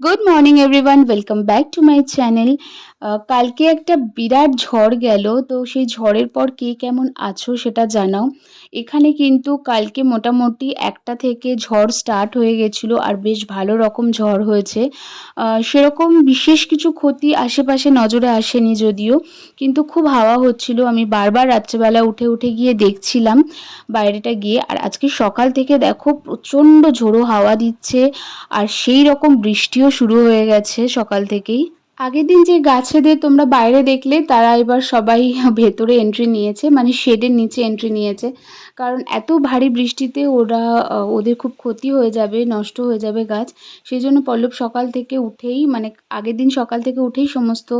Good morning everyone, welcome back to my channel. কালকে একটা বিরাট ঝড় গেল, তো সেই ঝড়ের পর কে কেমন আছো সেটা জানাও। এখানে কিন্তু কালকে মোটামুটি একটা থেকে ঝড় স্টার্ট হয়ে গেছিলো আর বেশ ভালো রকম ঝড় হয়েছে। সেরকম বিশেষ কিছু ক্ষতি আশেপাশে নজরে আসেনি যদিও, কিন্তু খুব হাওয়া হচ্ছিল। আমি বারবার রাত্রেবেলা উঠে উঠে গিয়ে দেখছিলাম বাইরেটা গিয়ে। আর আজকে সকাল থেকে দেখো প্রচণ্ড ঝোড়ো হাওয়া দিচ্ছে আর সেই রকম বৃষ্টিও শুরু হয়ে গেছে সকাল থেকেই। আগের দিন যে গাছেদের তোমরা বাইরে দেখলে তারা এবার সবাই ভেতরে এন্ট্রি নিয়েছে, মানে শেডের নিচে এন্ট্রি নিয়েছে। কারণ এত ভারী বৃষ্টিতে ওদের খুব ক্ষতি হয়ে যাবে, নষ্ট হয়ে যাবে গাছ। সেই জন্য পল্লব সকাল থেকে উঠেই, মানে আগের দিন সকাল থেকে উঠেই সমস্ত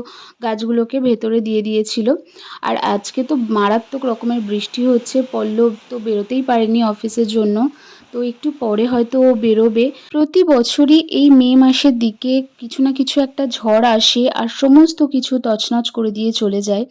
গাছগুলোকে ভেতরে দিয়ে দিয়েছিল। আর আজকে তো মারাত্মক রকমের বৃষ্টি হচ্ছে, পল্লব তো বেরোতেই পারেনি অফিসের জন্য। তো একটু পরে হয়তো ও বেরোবে। প্রতি বছরই এই মে মাসের দিকে কিছু না কিছু একটা ঝড় আসে আর সমস্ত কিছু তছনছ করে দিয়ে চলে যায়।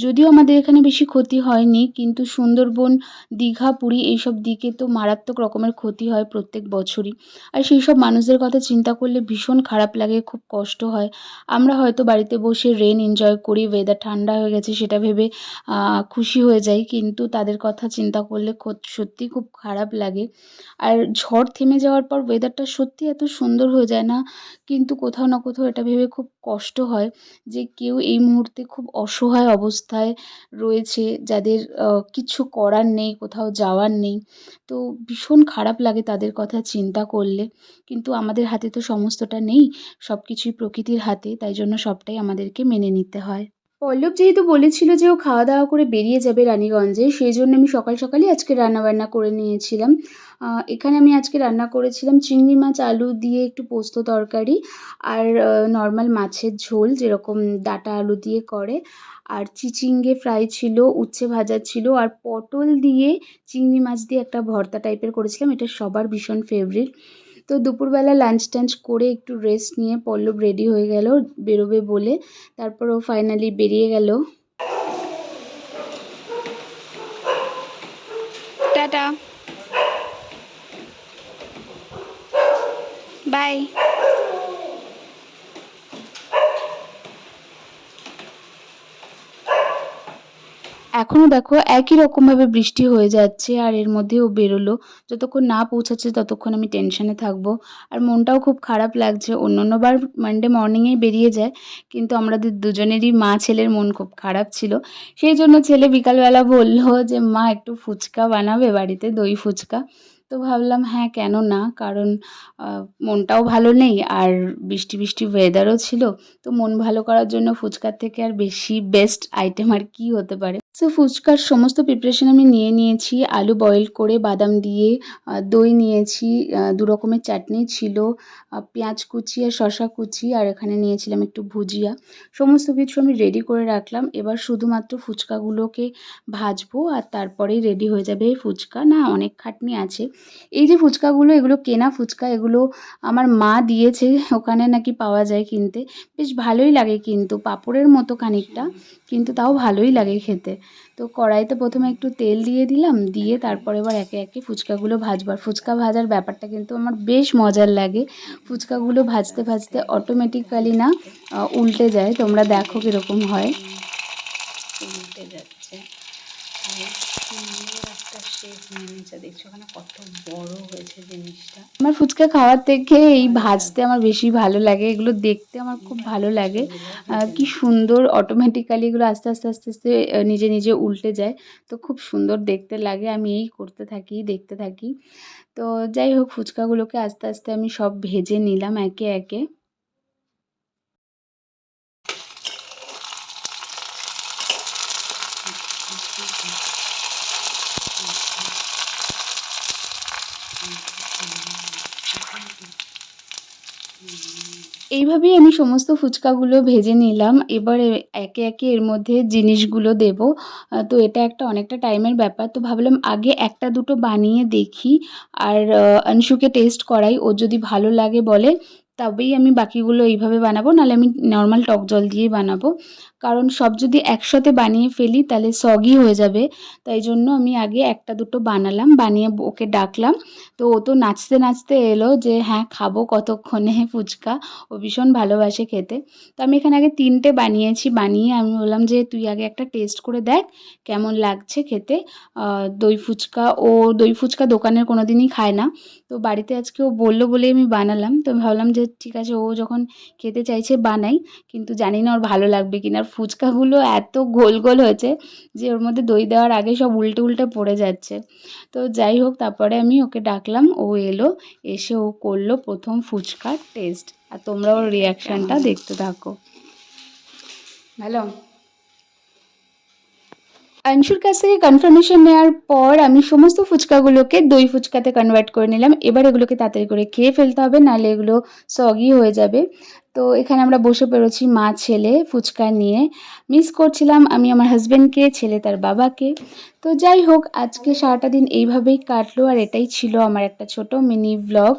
যদিও আমাদের এখানে বেশি ক্ষতি হয়নি, কিন্তু সুন্দরবন, দীঘা, পুরী এইসব দিকে তো মারাত্মক রকমের ক্ষতি হয় প্রত্যেক বছরই। আর সেই সব মানুষদের কথা চিন্তা করলে ভীষণ খারাপ লাগে, খুব কষ্ট হয়। আমরা হয়তো বাড়িতে বসে রেন এনজয় করি, ওয়েদার ঠান্ডা হয়ে গেছে সেটা ভেবে খুশি হয়ে যাই, কিন্তু তাদের কথা চিন্তা করলে সত্যিই খুব খারাপ লাগে। আর ঝড় থেমে যাওয়ার পর ওয়েদারটা সত্যি এত সুন্দর হয়ে যায় না, কিন্তু কোথাও না কোথাও এটা ভেবে খুব কষ্ট হয় যে কেউ এই মুহূর্তে খুব অসহায় অবস্থায় রয়েছে, যাদের কিছু করার নেই, কোথাও যাওয়ার নেই। তো ভীষণ খারাপ লাগে তাদের কথা চিন্তা করলে। কিন্তু আমাদের হাতে তো সমস্তটা নেই, সব কিছুই প্রকৃতির হাতে, তাই জন্য সবটাই আমাদেরকে মেনে নিতে হয়। পল্লব যেহেতু বলেছিল যে ও খাওয়া দাওয়া করে বেরিয়ে যাবে রানীগঞ্জে, সেই জন্য আমি সকাল সকালই আজকে রান্নাবান্না করে নিয়েছিলাম। এখানে আমি আজকে রান্না করেছিলাম চিংড়ি মাছ আলু দিয়ে একটু পোস্ত তরকারি, আর নর্মাল মাছের ঝোল যেরকম ডাঁটা আলু দিয়ে করে, আর চিচিঙ্গে ফ্রাই ছিল, উচ্ছে ভাজা ছিল, আর পটল দিয়ে চিংড়ি মাছ দিয়ে একটা ভর্তা টাইপের করেছিলাম। এটা সবার ভীষণ ফেভারিট। তো দুপুরবেলা লাঞ্চ টাঞ্চ করে একটু রেস্ট নিয়ে পল্লব রেডি হয়ে গেল বেরোবে বলে। তারপর ও ফাইনালি বেরিয়ে গেল। Tata, bye. এখনও দেখো একই রকমভাবে বৃষ্টি হয়ে যাচ্ছে আর এর মধ্যে ও বেরোলো। যতক্ষণ না পৌঁছাচ্ছে ততক্ষণ আমি টেনশনে থাকবো। আর মনটাও খুব খারাপ লাগছে। অন্যান্যবার মানডে মর্নিংয়েই বেরিয়ে যায়, কিন্তু আমাদের দুজনেরই মা ছেলের মন খুব খারাপ ছিল। সেই জন্য ছেলে বিকালবেলা বলল যে মা একটু ফুচকা বানাবে বাড়িতে, দই ফুচকা। তো ভাবলাম হ্যাঁ, কেন না, কারণ মনটাও ভালো নেই আর বৃষ্টি বৃষ্টি ওয়েদারও ছিল। তো মন ভালো করার জন্য ফুচকার থেকে আর বেশি বেস্ট আইটেম আর কি হতে পারে। সো ফুচকার সমস্ত প্রিপারেশন আমি নিয়ে নিয়েছি। আলু বয়েল করে বাদাম দিয়ে, দই নিয়েছি, দু রকমের চাটনি ছিল, পেঁয়াজ কুচি আর শসা কুচি, আর এখানে নিয়েছিলাম একটু ভুজিয়া। সমস্ত কিছু আমি রেডি করে রাখলাম। এবার শুধুমাত্র ফুচকাগুলোকে ভাজবো আর তারপরেই রেডি হয়ে যাবে এই ফুচকা। না, অনেক খাটনি আছে। এই যে ফুচকাগুলো, এগুলো কেনা ফুচকা, এগুলো আমার মা দিয়েছে, ওখানে নাকি পাওয়া যায় কিনতে। বেশ ভালোই লাগে, কিন্তু পাঁপড়ের মতো খানিকটা, কিন্তু তাও ভালোই লাগে খেতে। তো কড়াইতে প্রথমে একটু তেল দিয়ে দিলাম, দিয়ে তারপর এবার একে একে ফুচকাগুলো ভাজবো। আর ফুচকা ভাজার ব্যাপারটা কিন্তু আমার বেশ মজার লাগে। ফুচকাগুলো ভাজতে ভাজতে অটোমেটিক্যালি না উল্টে যায়। তোমরা দেখো কীরকম হয়। উল্টে যাচ্ছে। সুন্দর একটা শেপ নিয়েছে, দেখছো ওখানে কত বড় হয়েছে জিনিসটা। আমার ফুচকা খাওয়ার থেকে এই ভাজতে আমার বেশি ভালো লাগে, এগুলো দেখতে আমার খুব ভালো লাগে। কি সুন্দর অটোমেটিক্যালি এগুলো আস্তে আস্তে আস্তে আস্তে নিজে নিজে উল্টে যায়। তো খুব সুন্দর দেখতে লাগে, আমি এই করতে থাকি, দেখতে থাকি। তো যাই হোক, ফুচকাগুলোকে আস্তে আস্তে আমি সব ভেজে নিলাম একে একে। এইভাবেই আমি সমস্ত ফুচকাগুলো ভেজে নিলাম। এবারে একে একে এর মধ্যে জিনিসগুলো দেবো। তো এটা একটা অনেকটা টাইমের ব্যাপার। তো ভাবলাম আগে একটা দুটো বানিয়ে দেখি আর অংশুকে টেস্ট করাই। ওর যদি ভালো লাগে বলে তবেই আমি বাকিগুলো এইভাবে বানাবো, নাহলে আমি নর্মাল টক জল দিয়েই বানাবো। কারণ সব যদি একসাথে বানিয়ে ফেলি তাহলে সগি হয়ে যাবে। তাই জন্য আমি আগে একটা দুটো বানালাম, বানিয়ে ওকে ডাকলাম। তো ও তো নাচতে নাচতে এলো যে হ্যাঁ খাবো কতক্ষণে ফুচকা, ও ভীষণ ভালোবাসে খেতে। তো আমি এখানে আগে 3টে বানিয়েছি, বানিয়ে আমি বললাম যে তুই আগে একটা টেস্ট করে দেখ কেমন লাগছে খেতে। দই ফুচকা, ও দই ফুচকা দোকানের কোনো দিনই খায় না, তো বাড়িতে আজকে ও বললো বলেই আমি বানালাম। তো আমি ভাবলাম যে ঠিক আছে, ও যখন খেতে চাইছে বানাই, কিন্তু জানি না ওর ভালো লাগবে কিনা। আর ফুচকাগুলো এত গোল গোল হয়েছে যে ওর মধ্যে দই দেওয়ার আগে সব উল্টে উল্টে পড়ে যাচ্ছে। তো যাই হোক, তারপরে আমি ওকে ডাকলাম, ও এলো, এসে ও করলো প্রথম ফুচকার টেস্ট। আর তোমরা ওর রিয়াকশানটা দেখতে থাকো। ভালো। অংশুর কাছ থেকে কনফার্মেশন নেওয়ার পর আমি সমস্ত ফুচকাগুলোকে দই ফুচকাতে কনভার্ট করে নিলাম। এবার এগুলোকে তাড়াতাড়ি করে খেয়ে ফেলতে হবে, নাহলে এগুলো সগি হয়ে যাবে। তো এখানে আমরা বসে পড়েছি মা ছেলে ফুচকা নিয়ে। মিস করছিলাম আমি আমার হাজব্যান্ডকে, ছেলে তার বাবাকে। তো যাই হোক, আজকে সারাটা দিন এইভাবেই কাটলো, আর এটাই ছিল আমার একটা ছোট মিনি ব্লগ।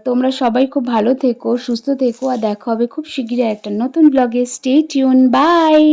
তোমরা সবাই খুব ভালো থেকো, সুস্থ থেকো, আর দেখা হবে খুব শিগগিরই একটা নতুন ব্লগে। Stay tune, by.